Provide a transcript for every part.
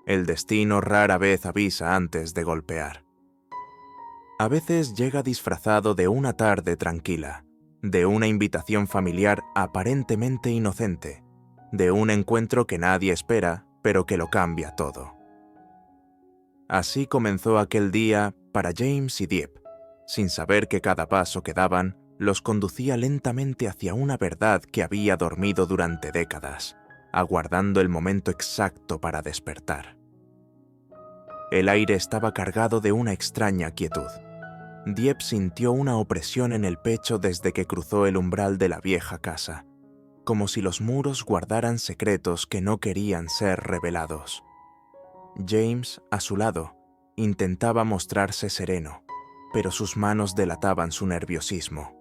El destino rara vez avisa antes de golpear. A veces llega disfrazado de una tarde tranquila, de una invitación familiar aparentemente inocente, de un encuentro que nadie espera, pero que lo cambia todo. Así comenzó aquel día para James y Dieppe, sin saber que cada paso que daban los conducía lentamente hacia una verdad que había dormido durante décadas, aguardando el momento exacto para despertar. El aire estaba cargado de una extraña quietud. Dieppe sintió una opresión en el pecho desde que cruzó el umbral de la vieja casa, como si los muros guardaran secretos que no querían ser revelados. James, a su lado, intentaba mostrarse sereno, pero sus manos delataban su nerviosismo.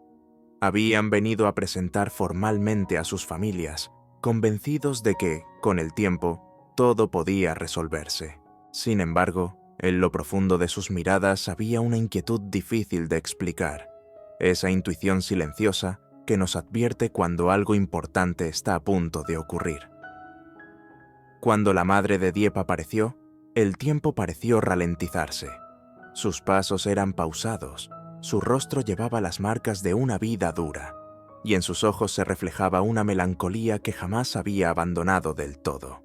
Habían venido a presentar formalmente a sus familias, convencidos de que, con el tiempo, todo podía resolverse. Sin embargo, en lo profundo de sus miradas había una inquietud difícil de explicar, esa intuición silenciosa que nos advierte cuando algo importante está a punto de ocurrir. Cuando la madre de Dieppe apareció, el tiempo pareció ralentizarse. Sus pasos eran pausados, su rostro llevaba las marcas de una vida dura, y en sus ojos se reflejaba una melancolía que jamás había abandonado del todo.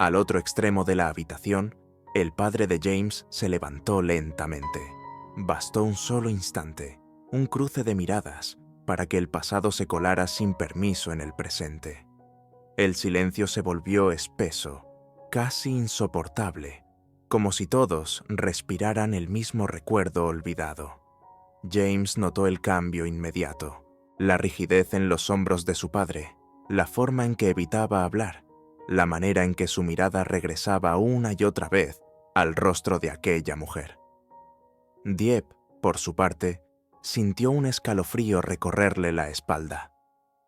Al otro extremo de la habitación, el padre de James se levantó lentamente. Bastó un solo instante, un cruce de miradas, para que el pasado se colara sin permiso en el presente. El silencio se volvió espeso, casi insoportable, como si todos respiraran el mismo recuerdo olvidado. James notó el cambio inmediato, la rigidez en los hombros de su padre, la forma en que evitaba hablar, la manera en que su mirada regresaba una y otra vez al rostro de aquella mujer. Dieppe, por su parte, sintió un escalofrío recorrerle la espalda.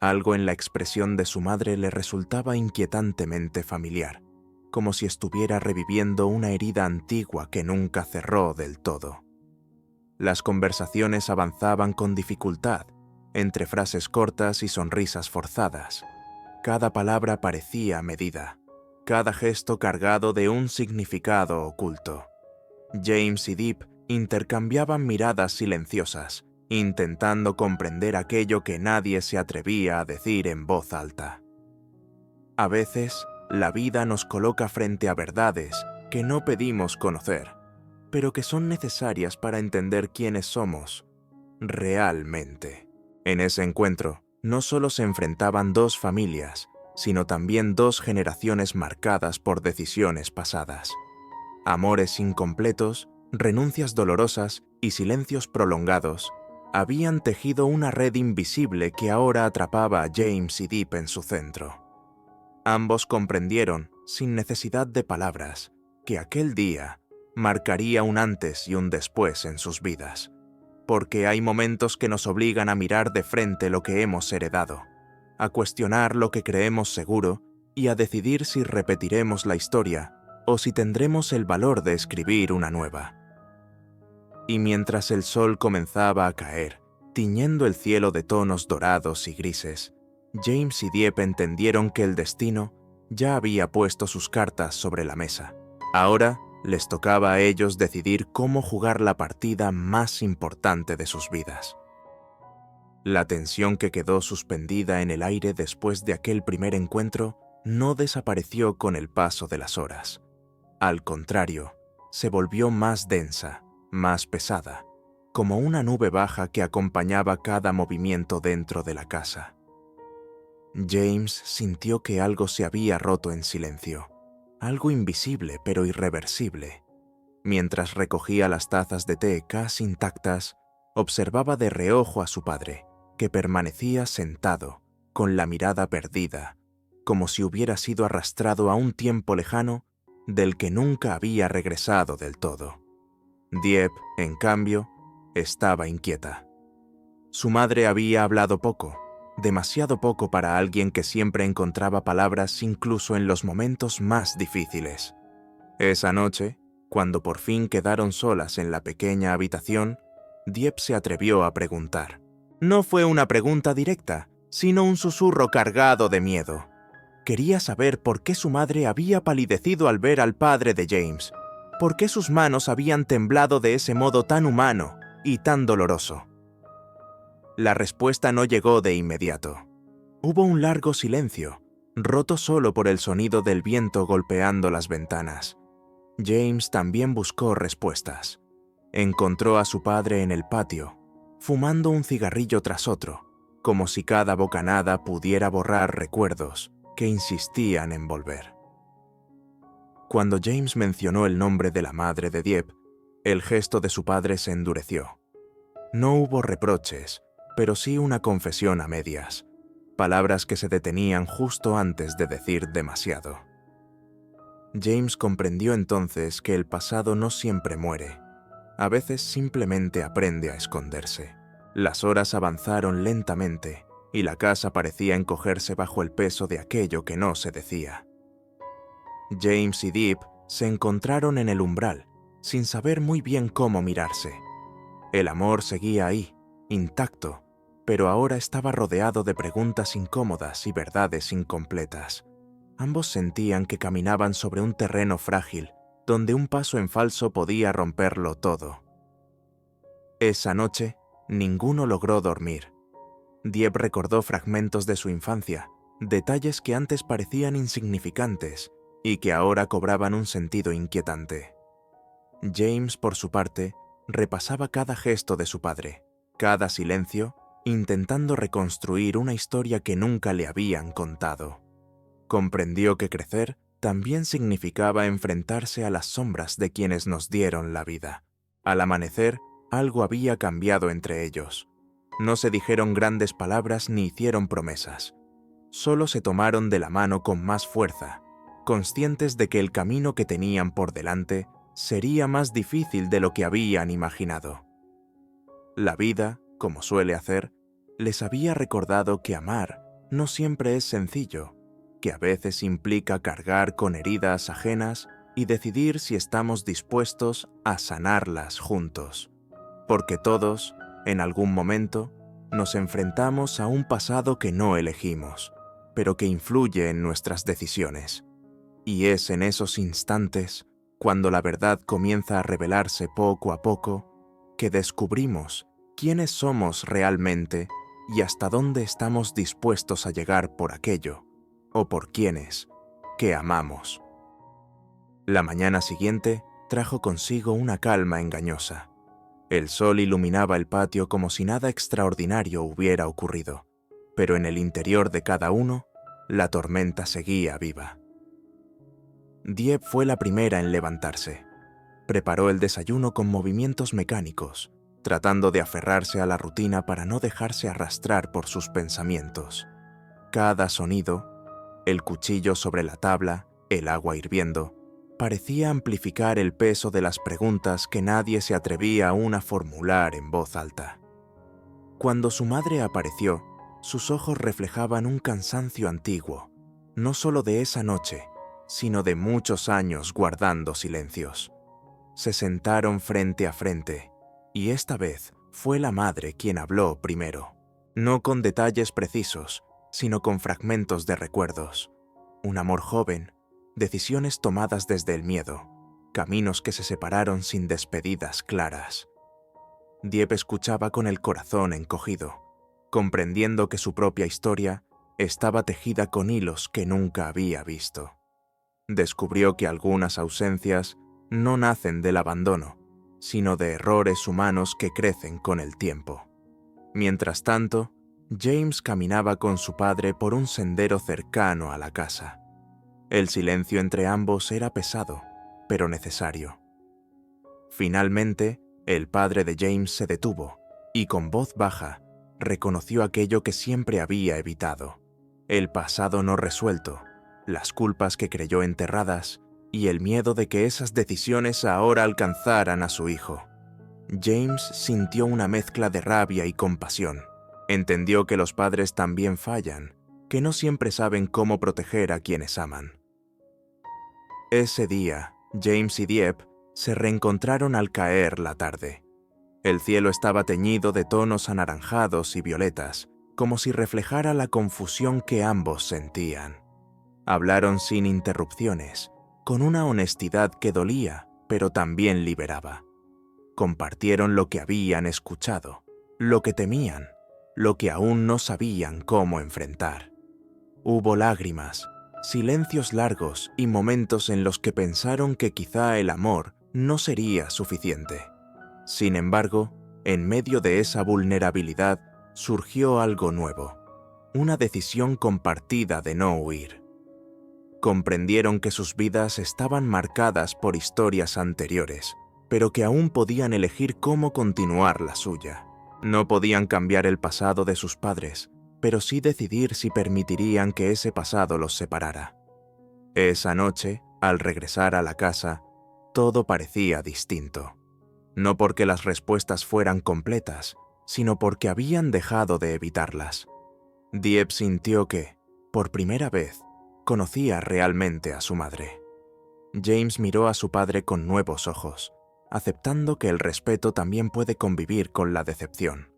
Algo en la expresión de su madre le resultaba inquietantemente familiar, como si estuviera reviviendo una herida antigua que nunca cerró del todo. Las conversaciones avanzaban con dificultad, entre frases cortas y sonrisas forzadas. Cada palabra parecía medida, cada gesto cargado de un significado oculto. James y Dieppe intercambiaban miradas silenciosas, intentando comprender aquello que nadie se atrevía a decir en voz alta. A veces, la vida nos coloca frente a verdades que no pedimos conocer, pero que son necesarias para entender quiénes somos realmente. En ese encuentro, no solo se enfrentaban dos familias, sino también dos generaciones marcadas por decisiones pasadas. Amores incompletos, renuncias dolorosas y silencios prolongados habían tejido una red invisible que ahora atrapaba a James y Dieppe en su centro. Ambos comprendieron, sin necesidad de palabras, que aquel día marcaría un antes y un después en sus vidas, porque hay momentos que nos obligan a mirar de frente lo que hemos heredado, a cuestionar lo que creemos seguro y a decidir si repetiremos la historia o si tendremos el valor de escribir una nueva. Y mientras el sol comenzaba a caer, tiñendo el cielo de tonos dorados y grises, James y Dieppe entendieron que el destino ya había puesto sus cartas sobre la mesa. Ahora les tocaba a ellos decidir cómo jugar la partida más importante de sus vidas. La tensión que quedó suspendida en el aire después de aquel primer encuentro no desapareció con el paso de las horas. Al contrario, se volvió más densa, más pesada, como una nube baja que acompañaba cada movimiento dentro de la casa. James sintió que algo se había roto en silencio, algo invisible pero irreversible. Mientras recogía las tazas de té casi intactas, observaba de reojo a su padre, que permanecía sentado, con la mirada perdida, como si hubiera sido arrastrado a un tiempo lejano del que nunca había regresado del todo. Dieppe, en cambio, estaba inquieta. Su madre había hablado poco, demasiado poco para alguien que siempre encontraba palabras incluso en los momentos más difíciles. Esa noche, cuando por fin quedaron solas en la pequeña habitación, Dieppe se atrevió a preguntar. No fue una pregunta directa, sino un susurro cargado de miedo. Quería saber por qué su madre había palidecido al ver al padre de James, por qué sus manos habían temblado de ese modo tan humano y tan doloroso. La respuesta no llegó de inmediato. Hubo un largo silencio, roto solo por el sonido del viento golpeando las ventanas. James también buscó respuestas. Encontró a su padre en el patio, fumando un cigarrillo tras otro, como si cada bocanada pudiera borrar recuerdos que insistían en volver. Cuando James mencionó el nombre de la madre de Dieppe, el gesto de su padre se endureció. No hubo reproches, pero sí una confesión a medias, palabras que se detenían justo antes de decir demasiado. James comprendió entonces que el pasado no siempre muere. A veces simplemente aprende a esconderse. Las horas avanzaron lentamente y la casa parecía encogerse bajo el peso de aquello que no se decía. James y Dieppe se encontraron en el umbral, sin saber muy bien cómo mirarse. El amor seguía ahí, intacto, pero ahora estaba rodeado de preguntas incómodas y verdades incompletas. Ambos sentían que caminaban sobre un terreno frágil, donde un paso en falso podía romperlo todo. Esa noche, ninguno logró dormir. Dieppe recordó fragmentos de su infancia, detalles que antes parecían insignificantes y que ahora cobraban un sentido inquietante. James, por su parte, repasaba cada gesto de su padre, cada silencio, intentando reconstruir una historia que nunca le habían contado. Comprendió que crecer también significaba enfrentarse a las sombras de quienes nos dieron la vida. Al amanecer, algo había cambiado entre ellos. No se dijeron grandes palabras ni hicieron promesas. Solo se tomaron de la mano con más fuerza, conscientes de que el camino que tenían por delante sería más difícil de lo que habían imaginado. La vida, como suele hacer, les había recordado que amar no siempre es sencillo, que a veces implica cargar con heridas ajenas y decidir si estamos dispuestos a sanarlas juntos. Porque todos, en algún momento, nos enfrentamos a un pasado que no elegimos, pero que influye en nuestras decisiones. Y es en esos instantes, cuando la verdad comienza a revelarse poco a poco, que descubrimos quiénes somos realmente y hasta dónde estamos dispuestos a llegar por aquello, o por quienes, que amamos. La mañana siguiente trajo consigo una calma engañosa. El sol iluminaba el patio como si nada extraordinario hubiera ocurrido, pero en el interior de cada uno, la tormenta seguía viva. Dieppe fue la primera en levantarse. Preparó el desayuno con movimientos mecánicos, tratando de aferrarse a la rutina para no dejarse arrastrar por sus pensamientos. Cada sonido, el cuchillo sobre la tabla, el agua hirviendo, parecía amplificar el peso de las preguntas que nadie se atrevía aún a formular en voz alta. Cuando su madre apareció, sus ojos reflejaban un cansancio antiguo, no solo de esa noche, sino de muchos años guardando silencios. Se sentaron frente a frente, y esta vez fue la madre quien habló primero, no con detalles precisos, sino con fragmentos de recuerdos. Un amor joven, decisiones tomadas desde el miedo, caminos que se separaron sin despedidas claras. Dieppe escuchaba con el corazón encogido, comprendiendo que su propia historia estaba tejida con hilos que nunca había visto. Descubrió que algunas ausencias no nacen del abandono, sino de errores humanos que crecen con el tiempo. Mientras tanto, James caminaba con su padre por un sendero cercano a la casa. El silencio entre ambos era pesado, pero necesario. Finalmente, el padre de James se detuvo y con voz baja reconoció aquello que siempre había evitado: el pasado no resuelto, las culpas que creyó enterradas y el miedo de que esas decisiones ahora alcanzaran a su hijo. James sintió una mezcla de rabia y compasión. Entendió que los padres también fallan, que no siempre saben cómo proteger a quienes aman. Ese día, James y Dieppe se reencontraron al caer la tarde. El cielo estaba teñido de tonos anaranjados y violetas, como si reflejara la confusión que ambos sentían. Hablaron sin interrupciones, con una honestidad que dolía, pero también liberaba. Compartieron lo que habían escuchado, lo que temían, lo que aún no sabían cómo enfrentar. Hubo lágrimas, silencios largos y momentos en los que pensaron que quizá el amor no sería suficiente. Sin embargo, en medio de esa vulnerabilidad surgió algo nuevo, una decisión compartida de no huir. Comprendieron que sus vidas estaban marcadas por historias anteriores, pero que aún podían elegir cómo continuar la suya. No podían cambiar el pasado de sus padres, pero sí decidir si permitirían que ese pasado los separara. Esa noche, al regresar a la casa, todo parecía distinto. No porque las respuestas fueran completas, sino porque habían dejado de evitarlas. Dieppe sintió que, por primera vez, conocía realmente a su madre. James miró a su padre con nuevos ojos, aceptando que el respeto también puede convivir con la decepción.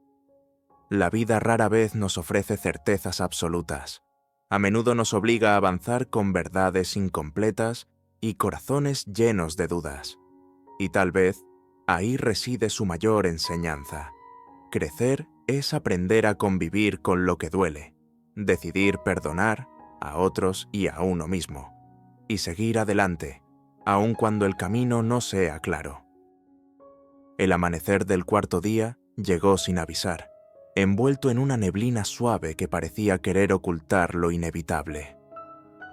La vida rara vez nos ofrece certezas absolutas. A menudo nos obliga a avanzar con verdades incompletas y corazones llenos de dudas. Y tal vez ahí reside su mayor enseñanza. Crecer es aprender a convivir con lo que duele, decidir perdonar a otros y a uno mismo, y seguir adelante, aun cuando el camino no sea claro. El amanecer del cuarto día llegó sin avisar, envuelto en una neblina suave que parecía querer ocultar lo inevitable.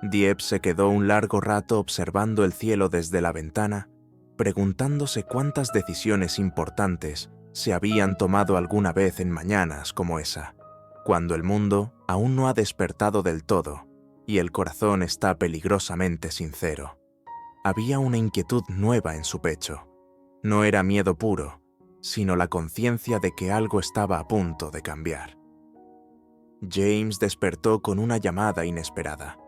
Dieppe se quedó un largo rato observando el cielo desde la ventana, preguntándose cuántas decisiones importantes se habían tomado alguna vez en mañanas como esa, cuando el mundo aún no ha despertado del todo y el corazón está peligrosamente sincero. Había una inquietud nueva en su pecho. No era miedo puro, sino la conciencia de que algo estaba a punto de cambiar. James despertó con una llamada inesperada.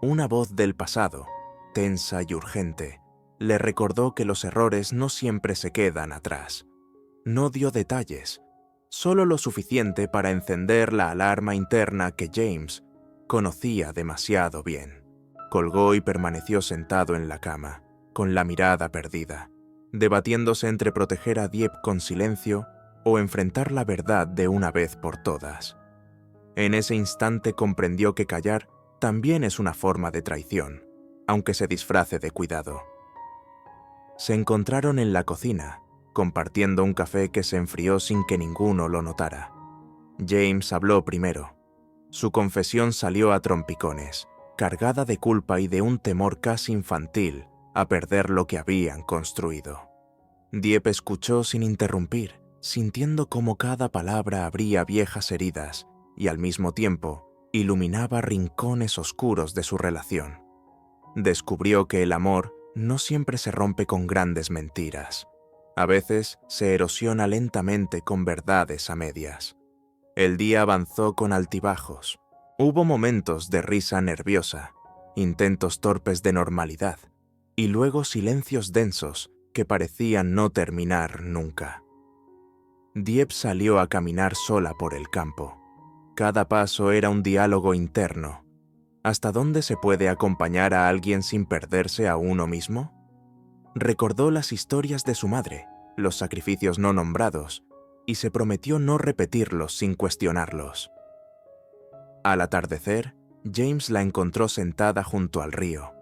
Una voz del pasado, tensa y urgente, le recordó que los errores no siempre se quedan atrás. No dio detalles, solo lo suficiente para encender la alarma interna que James conocía demasiado bien. Colgó y permaneció sentado en la cama, con la mirada perdida, debatiéndose entre proteger a Dieppe con silencio o enfrentar la verdad de una vez por todas. En ese instante comprendió que callar también es una forma de traición, aunque se disfrace de cuidado. Se encontraron en la cocina, compartiendo un café que se enfrió sin que ninguno lo notara. James habló primero. Su confesión salió a trompicones, cargada de culpa y de un temor casi infantil a perder lo que habían construido. Dieppe escuchó sin interrumpir, sintiendo cómo cada palabra abría viejas heridas y al mismo tiempo iluminaba rincones oscuros de su relación. Descubrió que el amor no siempre se rompe con grandes mentiras. A veces se erosiona lentamente con verdades a medias. El día avanzó con altibajos. Hubo momentos de risa nerviosa, intentos torpes de normalidad, y luego silencios densos que parecían no terminar nunca. Dieppe salió a caminar sola por el campo. Cada paso era un diálogo interno. ¿Hasta dónde se puede acompañar a alguien sin perderse a uno mismo? Recordó las historias de su madre, los sacrificios no nombrados, y se prometió no repetirlos sin cuestionarlos. Al atardecer, James la encontró sentada junto al río.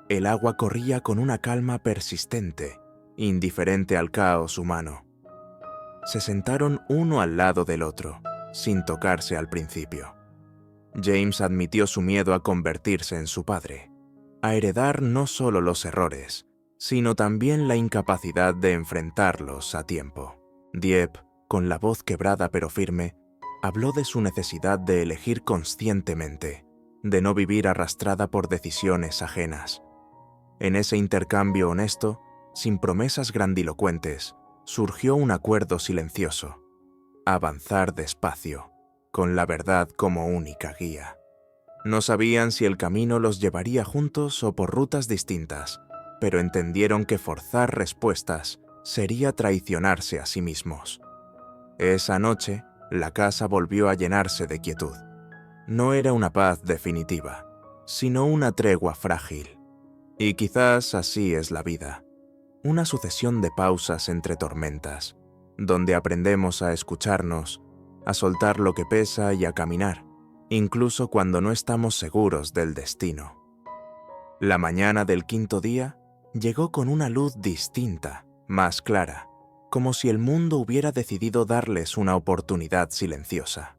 El agua corría con una calma persistente, indiferente al caos humano. Se sentaron uno al lado del otro, sin tocarse al principio. James admitió su miedo a convertirse en su padre, a heredar no solo los errores, sino también la incapacidad de enfrentarlos a tiempo. Dieppe, con la voz quebrada pero firme, habló de su necesidad de elegir conscientemente, de no vivir arrastrada por decisiones ajenas. En ese intercambio honesto, sin promesas grandilocuentes, surgió un acuerdo silencioso: avanzar despacio, con la verdad como única guía. No sabían si el camino los llevaría juntos o por rutas distintas, pero entendieron que forzar respuestas sería traicionarse a sí mismos. Esa noche, la casa volvió a llenarse de quietud. No era una paz definitiva, sino una tregua frágil. Y quizás así es la vida, una sucesión de pausas entre tormentas, donde aprendemos a escucharnos, a soltar lo que pesa y a caminar, incluso cuando no estamos seguros del destino. La mañana del quinto día llegó con una luz distinta, más clara, como si el mundo hubiera decidido darles una oportunidad silenciosa.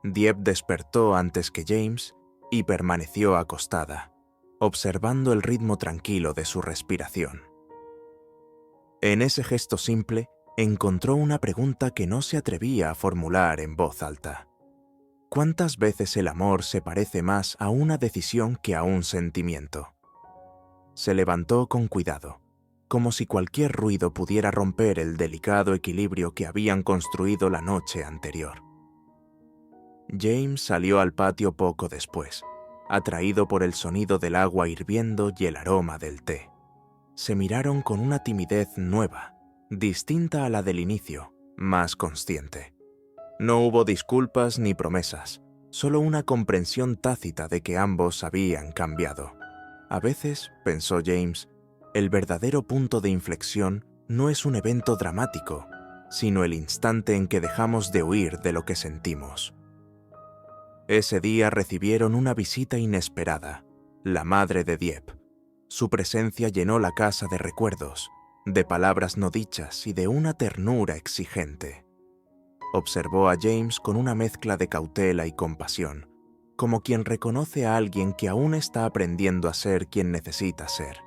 Dieppe despertó antes que James y permaneció acostada, observando el ritmo tranquilo de su respiración. En ese gesto simple encontró una pregunta que no se atrevía a formular en voz alta. ¿Cuántas veces el amor se parece más a una decisión que a un sentimiento? Se levantó con cuidado, como si cualquier ruido pudiera romper el delicado equilibrio que habían construido la noche anterior. James salió al patio poco después, atraído por el sonido del agua hirviendo y el aroma del té. Se miraron con una timidez nueva, distinta a la del inicio, más consciente. No hubo disculpas ni promesas, solo una comprensión tácita de que ambos habían cambiado. A veces, pensó James, el verdadero punto de inflexión no es un evento dramático, sino el instante en que dejamos de huir de lo que sentimos. Ese día recibieron una visita inesperada, la madre de Dieppe. Su presencia llenó la casa de recuerdos, de palabras no dichas y de una ternura exigente. Observó a James con una mezcla de cautela y compasión, como quien reconoce a alguien que aún está aprendiendo a ser quien necesita ser.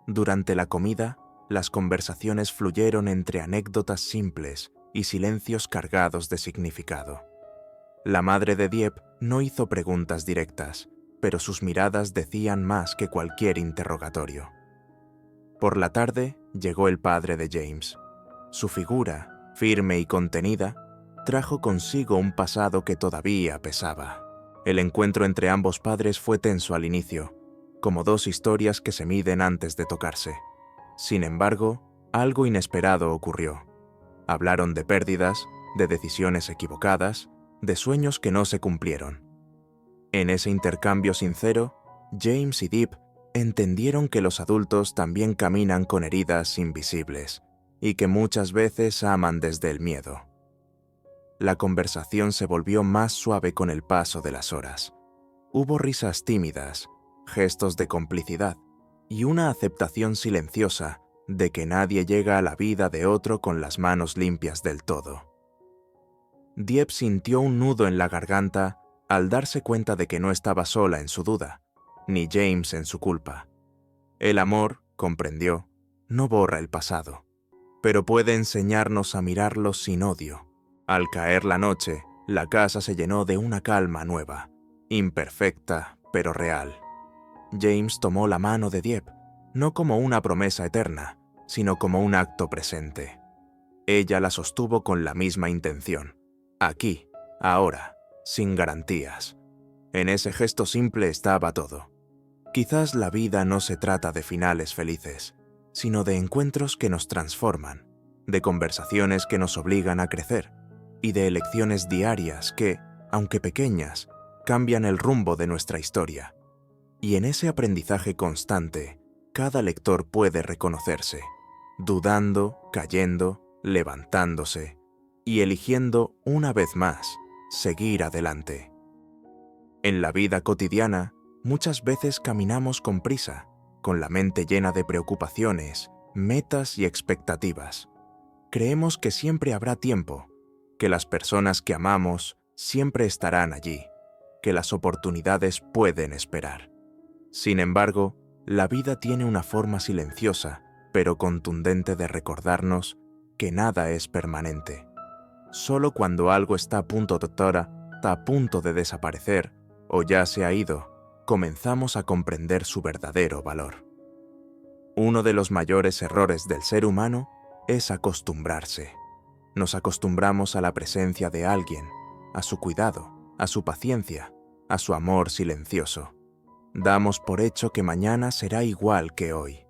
Durante la comida, las conversaciones fluyeron entre anécdotas simples y silencios cargados de significado. La madre de Dieppe no hizo preguntas directas, pero sus miradas decían más que cualquier interrogatorio. Por la tarde llegó el padre de James. Su figura, firme y contenida, trajo consigo un pasado que todavía pesaba. El encuentro entre ambos padres fue tenso al inicio, como dos historias que se miden antes de tocarse. Sin embargo, algo inesperado ocurrió. Hablaron de pérdidas, de decisiones equivocadas, de sueños que no se cumplieron. En ese intercambio sincero, James y Dieppe entendieron que los adultos también caminan con heridas invisibles y que muchas veces aman desde el miedo. La conversación se volvió más suave con el paso de las horas. Hubo risas tímidas, gestos de complicidad y una aceptación silenciosa de que nadie llega a la vida de otro con las manos limpias del todo. Dieppe sintió un nudo en la garganta al darse cuenta de que no estaba sola en su duda, ni James en su culpa. El amor, comprendió, no borra el pasado, pero puede enseñarnos a mirarlo sin odio. Al caer la noche, la casa se llenó de una calma nueva, imperfecta pero real. James tomó la mano de Dieppe, no como una promesa eterna, sino como un acto presente. Ella la sostuvo con la misma intención. Aquí, ahora, sin garantías. En ese gesto simple estaba todo. Quizás la vida no se trata de finales felices, sino de encuentros que nos transforman, de conversaciones que nos obligan a crecer y de elecciones diarias que, aunque pequeñas, cambian el rumbo de nuestra historia. Y en ese aprendizaje constante, cada lector puede reconocerse, dudando, cayendo, levantándose y eligiendo una vez más seguir adelante. En la vida cotidiana, muchas veces caminamos con prisa, con la mente llena de preocupaciones, metas y expectativas. Creemos que siempre habrá tiempo, que las personas que amamos siempre estarán allí, que las oportunidades pueden esperar. Sin embargo, la vida tiene una forma silenciosa, pero contundente de recordarnos que nada es permanente. Solo cuando algo está a punto de desaparecer o ya se ha ido, comenzamos a comprender su verdadero valor. Uno de los mayores errores del ser humano es acostumbrarse. Nos acostumbramos a la presencia de alguien, a su cuidado, a su paciencia, a su amor silencioso. Damos por hecho que mañana será igual que hoy.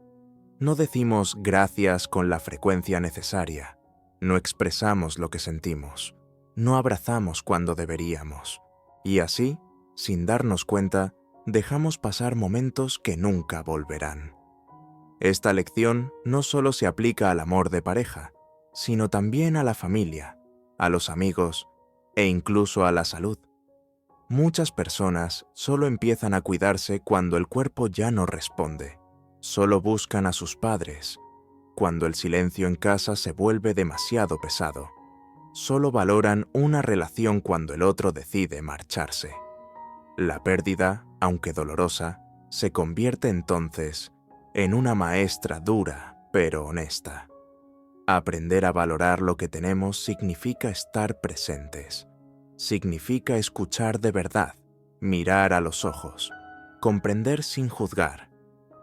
No decimos gracias con la frecuencia necesaria. No expresamos lo que sentimos. No abrazamos cuando deberíamos. Y así, sin darnos cuenta, dejamos pasar momentos que nunca volverán. Esta lección no solo se aplica al amor de pareja, sino también a la familia, a los amigos e incluso a la salud. Muchas personas solo empiezan a cuidarse cuando el cuerpo ya no responde. Solo buscan a sus padres, cuando el silencio en casa se vuelve demasiado pesado. Solo valoran una relación cuando el otro decide marcharse. La pérdida, aunque dolorosa, se convierte entonces en una maestra dura pero honesta. Aprender a valorar lo que tenemos significa estar presentes. Significa escuchar de verdad, mirar a los ojos, comprender sin juzgar.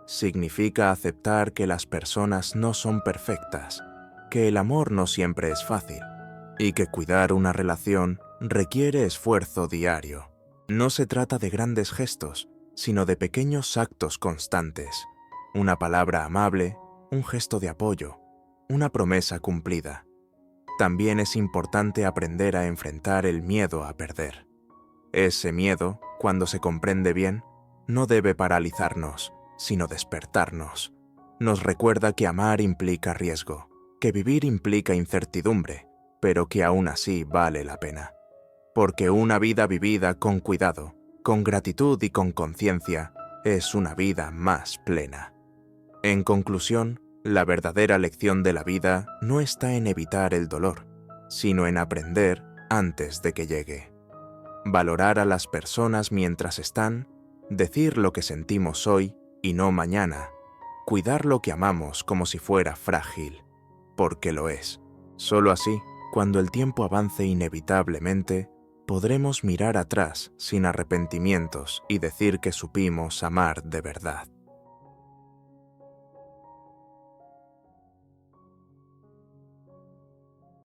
Significa aceptar que las personas no son perfectas, que el amor no siempre es fácil y que cuidar una relación requiere esfuerzo diario. No se trata de grandes gestos, sino de pequeños actos constantes. Una palabra amable, un gesto de apoyo, una promesa cumplida. También es importante aprender a enfrentar el miedo a perder. Ese miedo, cuando se comprende bien, no debe paralizarnos, sino despertarnos. Nos recuerda que amar implica riesgo, que vivir implica incertidumbre, pero que aún así vale la pena. Porque una vida vivida con cuidado, con gratitud y con conciencia, es una vida más plena. En conclusión, la verdadera lección de la vida no está en evitar el dolor, sino en aprender antes de que llegue. Valorar a las personas mientras están, decir lo que sentimos hoy y no mañana, cuidar lo que amamos como si fuera frágil, porque lo es. Solo así, cuando el tiempo avance inevitablemente, podremos mirar atrás sin arrepentimientos y decir que supimos amar de verdad.